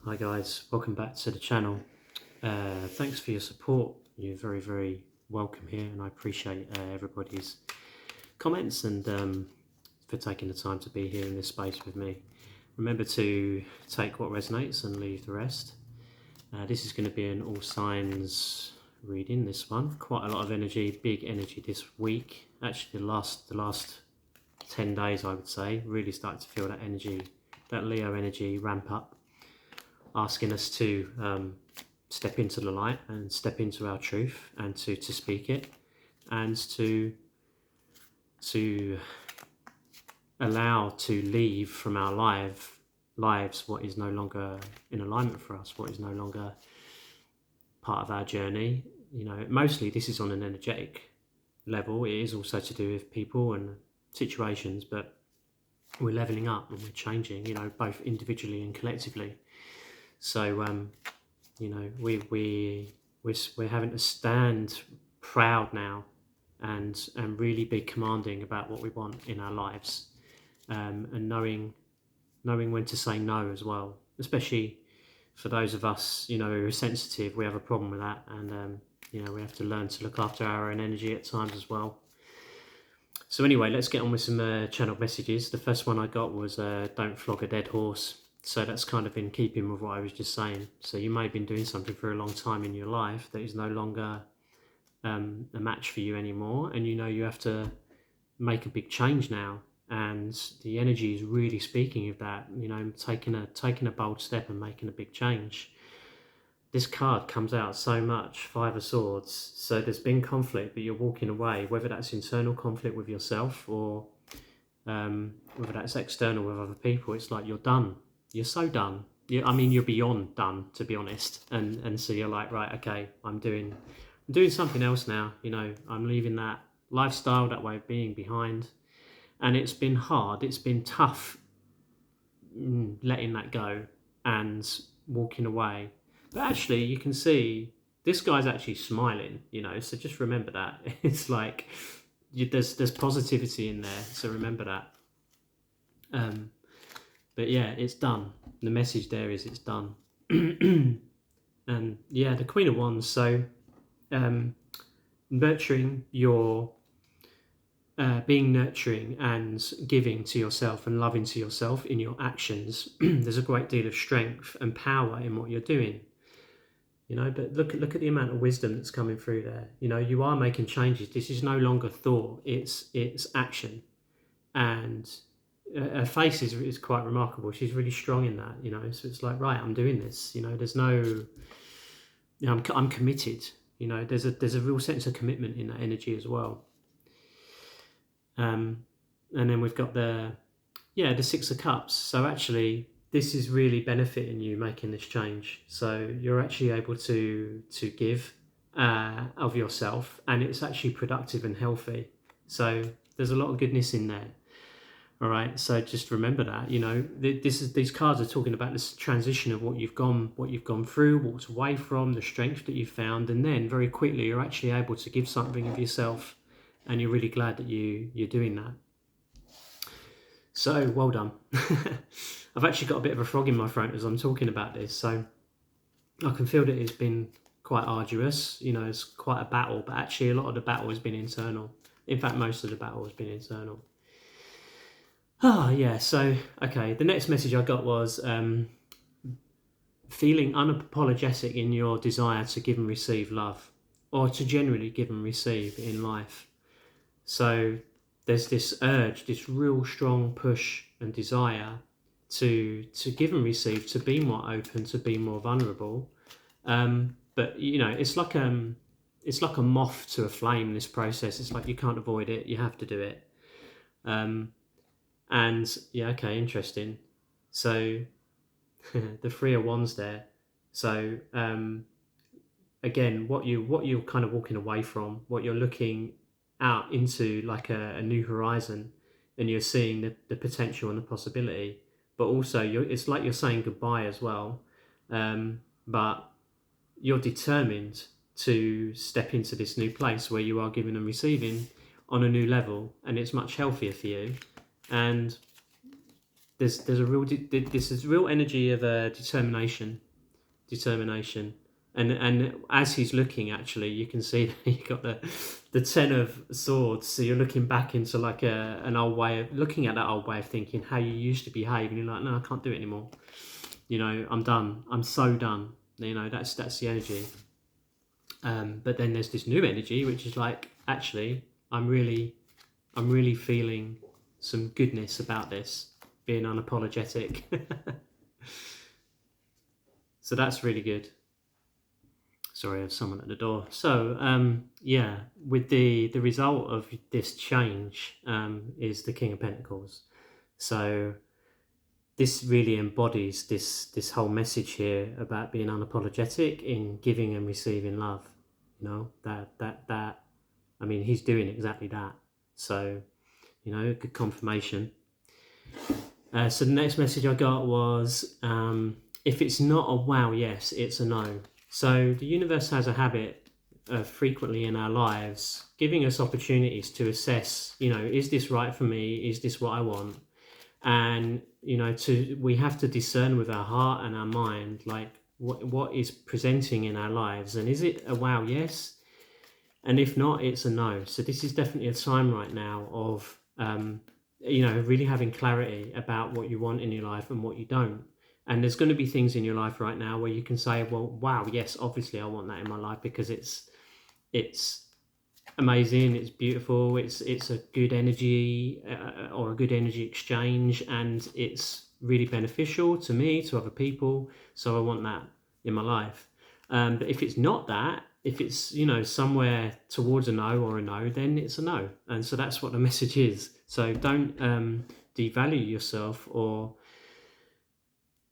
Hi guys, welcome back to the channel. Thanks for your support. You're very welcome here, and I appreciate everybody's comments and for taking the time to be here in this space with me. Remember to take what resonates and leave the rest. This is going to be an all signs reading. This one, quite a lot of energy, big energy this week. Actually, the last 10 days, I would say, really started to feel that energy, that Leo energy ramp up, asking us to step into the light and step into our truth and to speak it, and to allow to leave from our lives what is no longer in alignment for us, what is no longer part of our journey. You know, mostly this is on an energetic level. It is also to do with people and situations, but we're leveling up and we're changing, you know, both individually and collectively. So you know, we're having to stand proud now and really be commanding about what we want in our lives, and knowing when to say no as well, especially for those of us, you know, who are sensitive. We have a problem with that, and you know, we have to learn to look after our own energy at times as well. So anyway, let's get on with some channeled messages. The first one I got was don't flog a dead horse. So that's kind of in keeping with what I was just saying. So you may have been doing something for a long time in your life that is no longer a match for you anymore, and you know you have to make a big change now. And the energy is really speaking of that. You know, taking a bold step and making a big change. This card comes out so much, Five of Swords. So there's been conflict, but you're walking away, whether that's internal conflict with yourself or whether that's external with other people. It's like you're done. You're so done. I mean, you're beyond done, to be honest. And so you're like, right, okay, I'm doing something else now. You know, I'm leaving that lifestyle, that way of being behind. And it's been hard. It's been tough letting that go and walking away. But actually, you can see this guy's actually smiling, you know, so just remember that. It's like there's positivity in there, so remember that. But yeah, it's done. The message there is it's done. And yeah, the Queen of Wands. So nurturing your being nurturing and giving to yourself and loving to yourself in your actions. There's a great deal of strength and power in what you're doing, you know. But look at the amount of wisdom that's coming through there. You know, you are making changes. This is no longer thought, it's action. And her face is quite remarkable. She's really strong in that, you know. So it's like, right, I'm doing this, you know. There's no, you know, I'm committed, you know. There's a real sense of commitment in that energy as well. And then we've got the Six of Cups. So actually, this is really benefiting you making this change. So you're actually able to give of yourself, and it's actually productive and healthy. So there's a lot of goodness in there. All right. So just remember that, you know, these cards are talking about this transition of what you've gone through, walked away from, the strength that you've found, and then very quickly you're actually able to give something of yourself. And you're really glad that you're doing that. So well done. I've actually got a bit of a frog in my throat as I'm talking about this, so I can feel that it's been quite arduous. You know, it's quite a battle, but actually a lot of the battle has been internal. In fact, most of the battle has been internal. Yeah, so okay, the next message I got was feeling unapologetic in your desire to give and receive love, or to generally give and receive in life. So there's this urge, this real strong push and desire to give and receive, to be more open, to be more vulnerable. But you know, it's like a moth to a flame. This process, it's like you can't avoid it. You have to do it. And yeah, okay, interesting. So the Three of Wands there. So again, what you're kind of walking away from, what you're looking out into, like a new horizon, and you're seeing the potential and the possibility, but also it's like you're saying goodbye as well, but you're determined to step into this new place where you are giving and receiving on a new level, and it's much healthier for you. And there's a real this is real energy of determination, and as he's looking, actually, you can see that you got the 10 of swords. So you're looking back into like an old way of looking at that old way of thinking, how you used to behave, and you're like, no, I can't do it anymore. You know, I'm done. I'm so done. You know, that's the energy. But then there's this new energy, which is like, actually, I'm really feeling some goodness about this, being unapologetic. So that's really good. Sorry, there's someone at the door. So yeah, with the result of this change is the King of Pentacles. So this really embodies this whole message here about being unapologetic in giving and receiving love. You know, that I mean, he's doing exactly that. So, you know, good confirmation. So the next message I got was, if it's not a wow, yes, it's a no. So the universe has a habit of frequently in our lives giving us opportunities to assess, you know, is this right for me? Is this what I want? And, you know, we have to discern with our heart and our mind, like what is presenting in our lives. And is it a wow, yes? And if not, it's a no. So this is definitely a time right now of, you know, really having clarity about what you want in your life and what you don't. And there's going to be things in your life right now where you can say, well, wow, yes, obviously I want that in my life because it's amazing, it's beautiful, it's a good energy or a good energy exchange, and it's really beneficial to me, to other people. So I want that in my life. But if it's not that, if it's, you know, somewhere towards a no or a no, then it's a no. And so that's what the message is. So don't devalue yourself or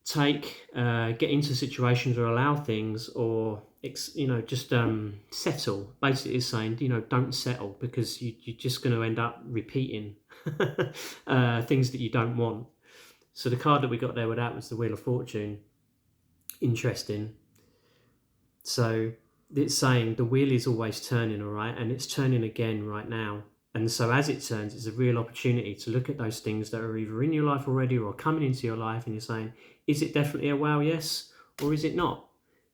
get into situations or allow things or, you know, just settle. Basically it's saying, you know, don't settle, because you're just going to end up repeating things that you don't want. So the card that we got there with that was the Wheel of Fortune. Interesting. So it's saying the wheel is always turning, all right, and it's turning again right now. And so as it turns, it's a real opportunity to look at those things that are either in your life already or coming into your life, and you're saying, is it definitely a wow, yes, or is it not?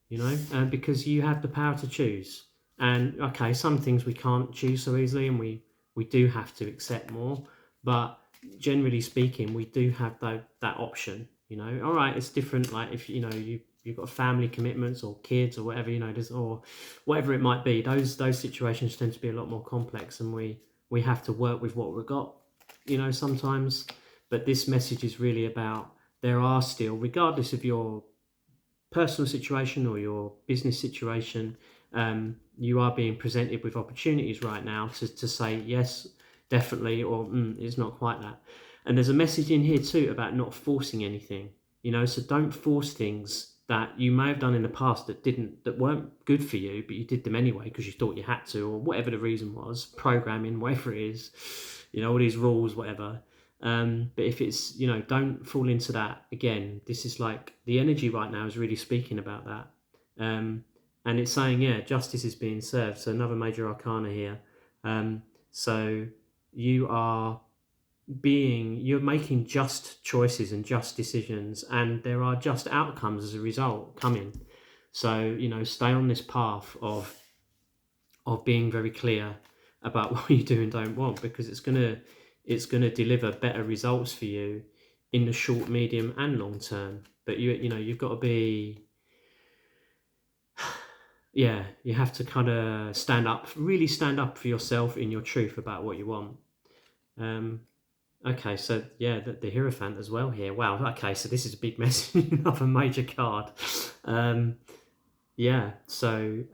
You know, because you have the power to choose. And okay, some things we can't choose so easily, and we do have to accept more. But generally speaking, we do have that option. You know, all right, it's different. Like if you know you've got family commitments or kids or whatever, you know, or whatever it might be. Those situations tend to be a lot more complex, and we have to work with what we've got, you know, sometimes. But this message is really about, there are still, regardless of your personal situation or your business situation, you are being presented with opportunities right now to say yes, definitely, or it's not quite that. And there's a message in here too about not forcing anything, you know, so don't force things that you may have done in the past that weren't good for you, but you did them anyway because you thought you had to, or whatever the reason was, programming, whatever it is, you know, all these rules, whatever. But if it's, you know, don't fall into that again. This is like, the energy right now is really speaking about that. And it's saying, yeah, justice is being served. So another major arcana here. So you're making just choices and just decisions, and there are just outcomes as a result coming. So, you know, stay on this path of being very clear about what you do and don't want, because it's gonna deliver better results for you in the short, medium, and long term. But you know, you've got to be, yeah, you have to kind of really stand up for yourself in your truth about what you want. Okay, so yeah, the Hierophant as well here. Wow, okay, so this is a big message of a major card. Yeah, so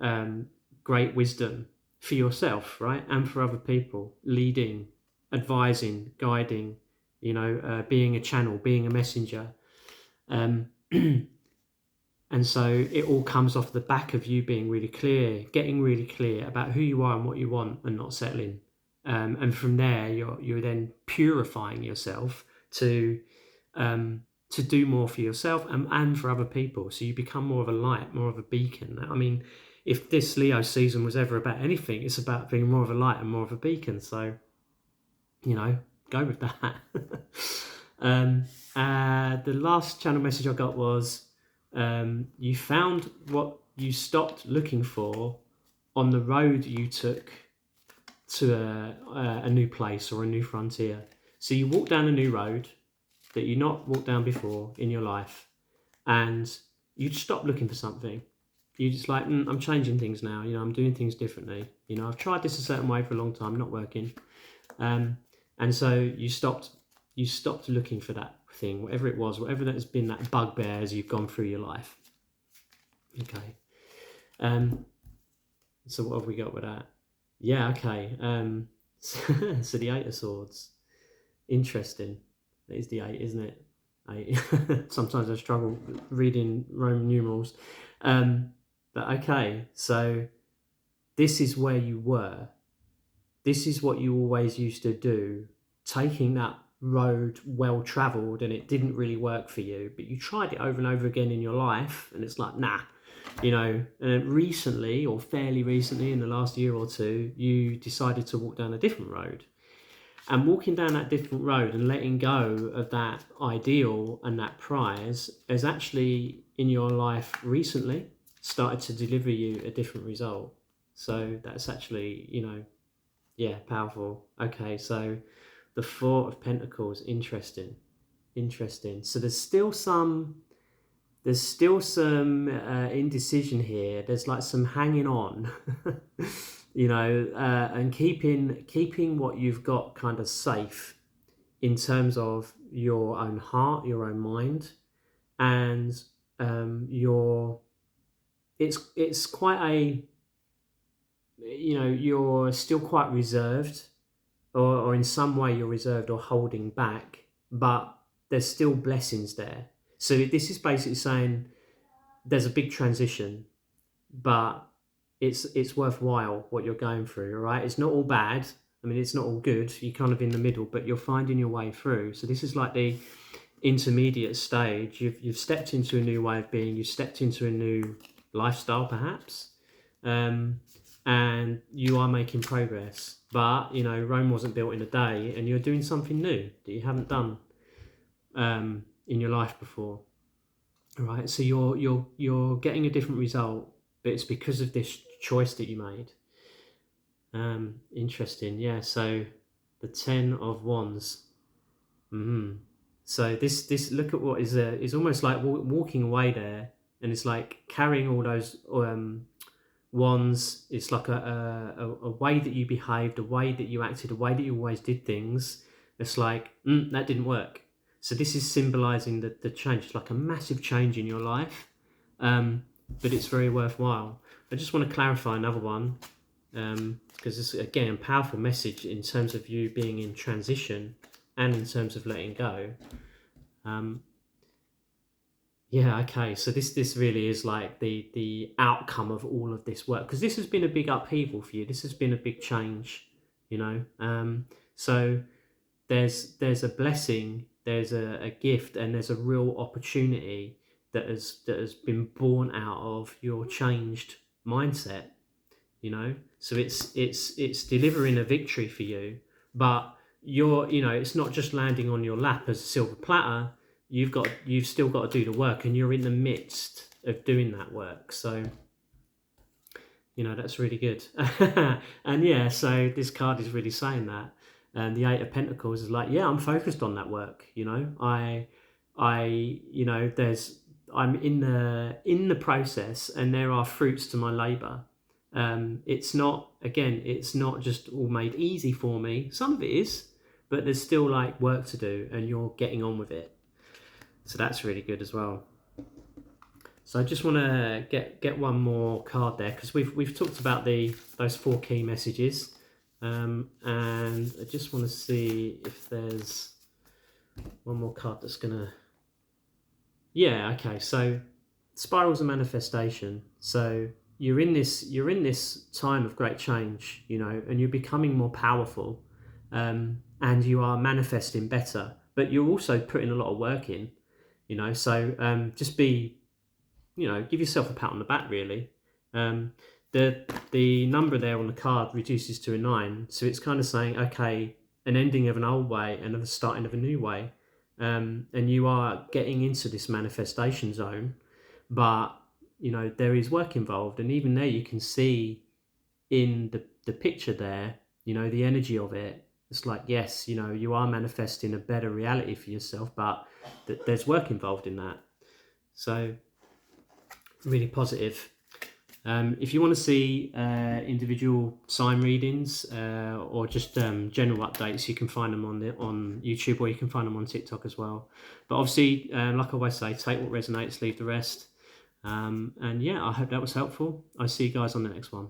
great wisdom for yourself, right? And for other people, leading, advising, guiding, you know, being a channel, being a messenger. And so it all comes off the back of you being really clear, getting really clear about who you are and what you want, and not settling. And from there, you're then purifying yourself to do more for yourself and for other people. So you become more of a light, more of a beacon. I mean, if this Leo season was ever about anything, it's about being more of a light and more of a beacon. So, you know, go with that. The last channel message I got was, you found what you stopped looking for on the road you took to a new place or a new frontier. So you walk down a new road that you not walked down before in your life, and you stop looking for something. You just like, I'm changing things now. I'm doing things differently. I've tried this a certain way for a long time, not working. And so you stopped looking for that thing, whatever it was, whatever that has been, that bugbear as you've gone through your life. Okay. So what have we got with that? Yeah, okay. So the Eight of Swords. Interesting. That is the 8, isn't it? 8. Sometimes I struggle reading Roman numerals. But okay, so this is where you were. This is what you always used to do, taking that road well travelled, and it didn't really work for you, but you tried it over and over again in your life, and it's like, nah. And then recently, or fairly recently, in the last year or two, you decided to walk down a different road. And walking down that different road and letting go of that ideal and that prize has actually, in your life recently, started to deliver you a different result. So that's actually, powerful. Okay, so the Four of Pentacles, interesting. So there's still some indecision here. There's like some hanging on, and keeping what you've got kind of safe in terms of your own heart, your own mind, and it's quite a, you're still quite reserved, or in some way you're reserved or holding back, but there's still blessings there. So this is basically saying there's a big transition, but it's worthwhile what you're going through, all right? It's not all bad. I mean, it's not all good. You're kind of in the middle, but you're finding your way through. So this is like the intermediate stage. You've stepped into a new way of being. You've stepped into a new lifestyle, perhaps, and you are making progress. But Rome wasn't built in a day, and you're doing something new that you haven't done in your life before. All right, so you're getting a different result, but it's because of this choice that you made. Interesting, yeah. So the 10 of Wands. So this look at what is almost like walking away there, and it's like carrying all those wands. It's like a way that you behaved, a way that you acted, a way that you always did things. It's like that didn't work. So this is symbolizing the change. It's like a massive change in your life, but it's very worthwhile. I just want to clarify another one, because it's, again, a powerful message in terms of you being in transition and in terms of letting go. Yeah, okay, so this really is like the outcome of all of this work, because this has been a big upheaval for you. This has been a big change, so there's a blessing, there's a gift, and there's a real opportunity that has been born out of your changed mindset. So it's delivering a victory for you, but it's not just landing on your lap as a silver platter. You've still got to do the work, and you're in the midst of doing that work. So that's really good. And yeah, so this card is really saying that. And the 8 of Pentacles is like, yeah, I'm focused on that work. I'm in the process, and there are fruits to my labor. It's not just all made easy for me. Some of it is, but there's still like work to do, and you're getting on with it. So that's really good as well. So I just want to get one more card there, because we've talked about those 4 key messages, and I just want to see if there's one more card that's gonna. Yeah, okay. So spirals of manifestation. So you're in this time of great change, and you're becoming more powerful, and you are manifesting better. But you're also putting a lot of work in, So just be, give yourself a pat on the back, really. The number there on the card reduces to a 9, so it's kind of saying, okay, an ending of an old way and the starting of a new way. and you are getting into this manifestation zone, but there is work involved, and even there you can see in the picture there, the energy of it. It's like, yes, you are manifesting a better reality for yourself, but there's work involved in that. So really positive. If you want to see individual sign readings or just general updates, you can find them on YouTube, or you can find them on TikTok as well. But obviously, like I always say, take what resonates, leave the rest. And yeah, I hope that was helpful. I'll see you guys on the next one.